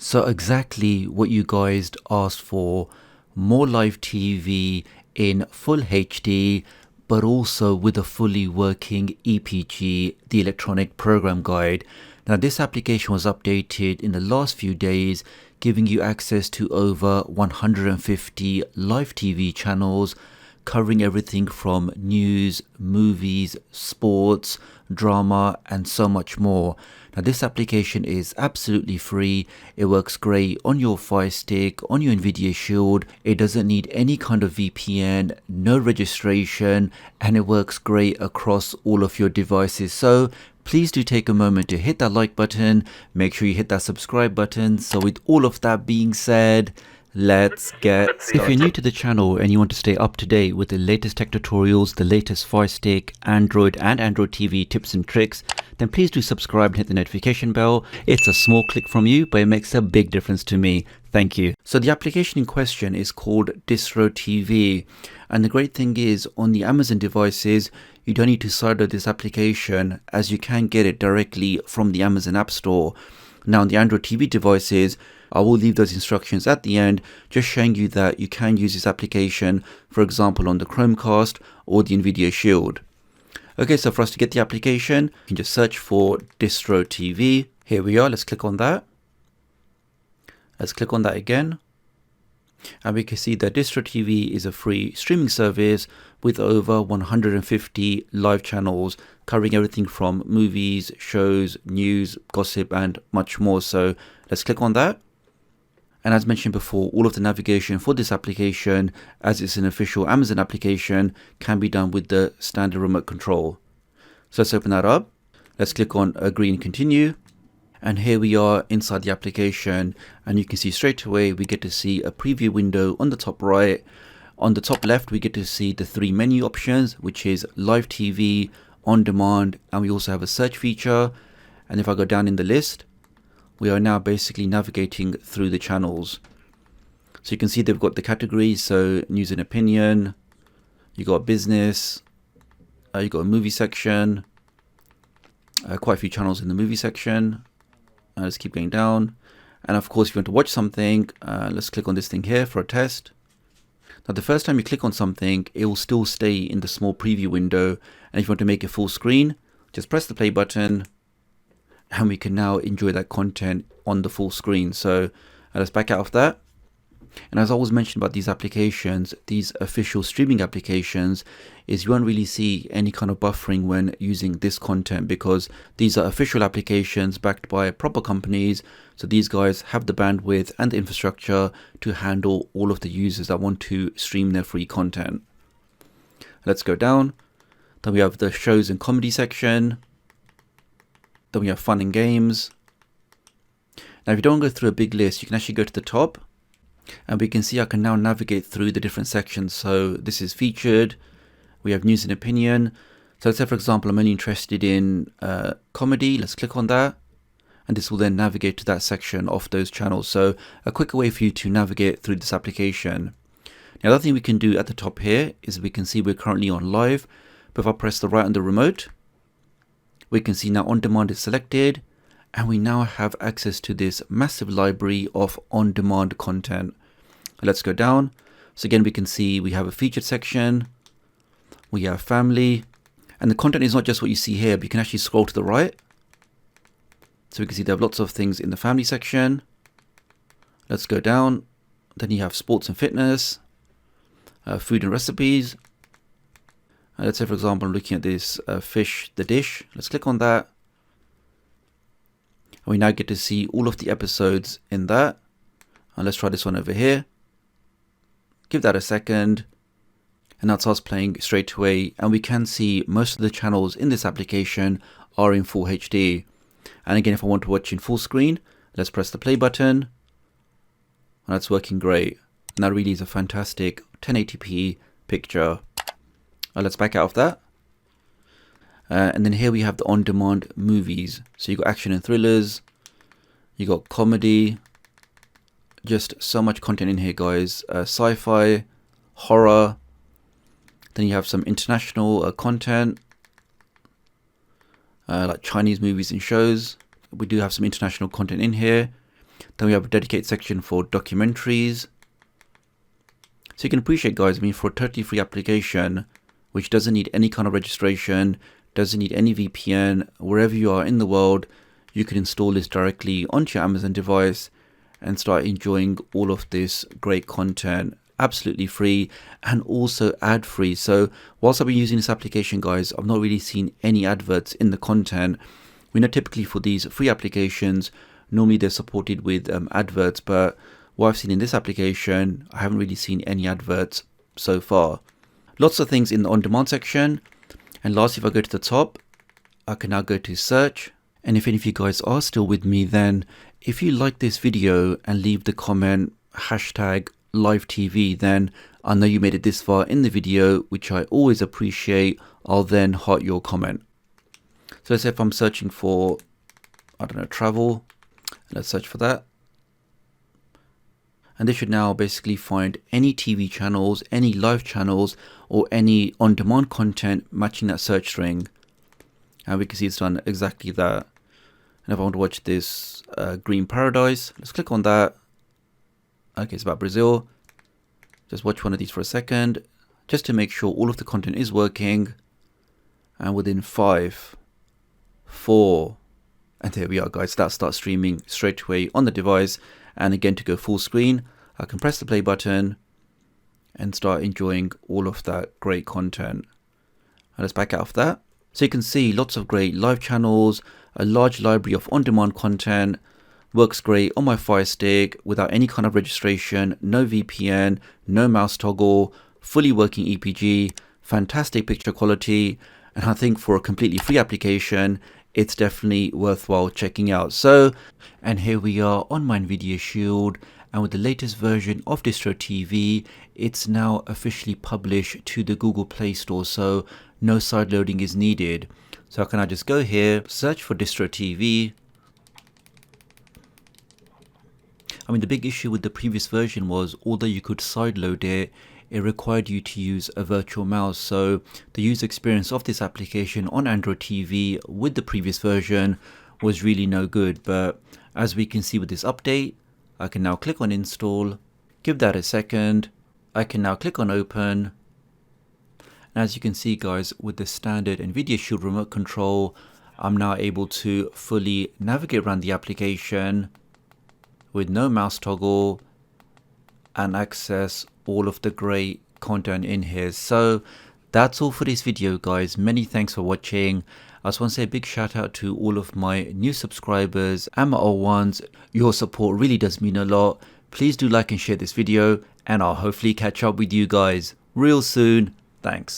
So exactly what you guys asked for, more live TV in full HD, but also with a fully working EPG, the electronic program guide. Now this application was updated in the last few days, giving you access to over 150 live TV channels, covering everything from news, movies, sports, drama, and so much more. Now this application is absolutely free. It works great on your Firestick, on your Nvidia Shield. It doesn't need any kind of VPN, no registration, and it works great across all of your devices. So please do take a moment to hit that like button, make sure you hit that subscribe button. So with all of that being said, let's get started. If you're new to the channel and you want to stay up to date with the latest tech tutorials, the latest Firestick, Android and Android TV tips and tricks, then please do subscribe and hit the notification bell. It's a small click from you, but it makes a big difference to me. Thank you. So the application in question is called Distro TV. And the great thing is, on the Amazon devices, you don't need to sideload this application, as you can get it directly from the Amazon App Store. Now on the Android TV devices, I will leave those instructions at the end, just showing you that you can use this application, for example, on the Chromecast or the Nvidia Shield. Okay, so for us to get the application, you can just search for Distro TV. Here we are, let's click on that. Let's click on that again. And we can see that Distro TV is a free streaming service with over 150 live channels covering everything from movies, shows, news, gossip, and much more. So let's click on that. And as mentioned before, all of the navigation for this application, as it's an official Amazon application, can be done with the standard remote control. So let's open that up. Let's click on agree and continue. And here we are inside the application, and you can see straight away we get to see a preview window on the top right. On the top left, we get to see the three menu options, which is live TV, on demand, and we also have a search feature. And if I go down in the list, we are now basically navigating through the channels. So you can see they've got the categories, so news and opinion, you got business, you got a movie section, quite a few channels in the movie section. Let's keep going down. And of course, if you want to watch something, let's click on this thing here for a test. Now, the first time you click on something, it will still stay in the small preview window. And if you want to make it full screen, just press the play button, and we can now enjoy that content on the full screen. So let's back out of that. And as I always mentioned about these applications, these official streaming applications, is you won't really see any kind of buffering when using this content, because these are official applications backed by proper companies. So these guys have the bandwidth and the infrastructure to handle all of the users that want to stream their free content. Let's go down. Then we have the shows and comedy section. Then we have fun and games. Now, if you don't go through a big list, you can actually go to the top, and we can see I can now navigate through the different sections. So this is featured. We have news and opinion. So let's say, for example, I'm only interested in comedy. Let's click on that, and this will then navigate to that section of those channels. So a quicker way for you to navigate through this application. The other thing we can do at the top here is we can see we're currently on live, but if I press the right on the remote, we can see now on demand is selected, and we now have access to this massive library of on-demand content. Let's go down. So again, we can see we have a featured section, we have family, and the content is not just what you see here, but you can actually scroll to the right. So we can see they have lots of things in the family section. Let's go down. Then you have sports and fitness, food and recipes. Let's say, for example, I'm looking at this fish, the dish. Let's click on that. And we now get to see all of the episodes in that. And let's try this one over here. Give that a second. And that's us playing straight away. And we can see most of the channels in this application are in full HD. And again, if I want to watch in full screen, let's press the play button. And that's working great. And that really is a fantastic 1080p picture. Let's back out of that. And then here we have the on-demand movies. So you got action and thrillers, you got comedy, just so much content in here, guys. Sci-fi, horror. Then you have some international content, like Chinese movies and shows. We do have some international content in here. Then we have a dedicated section for documentaries. So you can appreciate, guys, I mean, for a totally free application, which doesn't need any kind of registration, doesn't need any VPN, wherever you are in the world, you can install this directly onto your Amazon device and start enjoying all of this great content absolutely free and also ad free. So whilst I've been using this application, guys, I've not really seen any adverts in the content. We know typically for these free applications, normally they're supported with adverts, but what I've seen in this application, I haven't really seen any adverts so far. Lots of things in the on-demand section. And lastly, if I go to the top, I can now go to search. And if any of you guys are still with me, then if you like this video and leave the comment hashtag live TV, then I know you made it this far in the video, which I always appreciate. I'll then heart your comment. So let's say if I'm searching for, I don't know, travel, let's search for that. And this should now basically find any TV channels, any live channels, or any on-demand content matching that search string. And we can see it's done exactly that. And if I want to watch this Green Paradise, let's click on that. Okay, it's about Brazil. Just watch one of these for a second, just to make sure all of the content is working. And within 5, 4, and there we are, guys. That starts streaming straight away on the device. And again, to go full screen, I can press the play button and start enjoying all of that great content. And let's back out of that. So you can see lots of great live channels, a large library of on-demand content, works great on my Firestick without any kind of registration, no VPN, no mouse toggle, fully working EPG, fantastic picture quality, and I think for a completely free application, it's definitely worthwhile checking out. So, and here we are on my Nvidia Shield, and with the latest version of Distro TV, it's now officially published to the Google Play Store, so no side loading is needed. So I can now just go here, search for Distro TV. I mean, the big issue with the previous version was, although you could sideload it, it required you to use a virtual mouse. So the user experience of this application on Android TV with the previous version was really no good. But as we can see with this update, I can now click on install, give that a second. I can now click on open. And as you can see, guys, with the standard Nvidia Shield remote control, I'm now able to fully navigate around the application with no mouse toggle and access all of the great content in here. So that's all for this video, guys. Many thanks for watching. I just want to say a big shout out to all of my new subscribers and my old ones. Your support really does mean a lot. Please do like and share this video, and I'll hopefully catch up with you guys real soon. Thanks.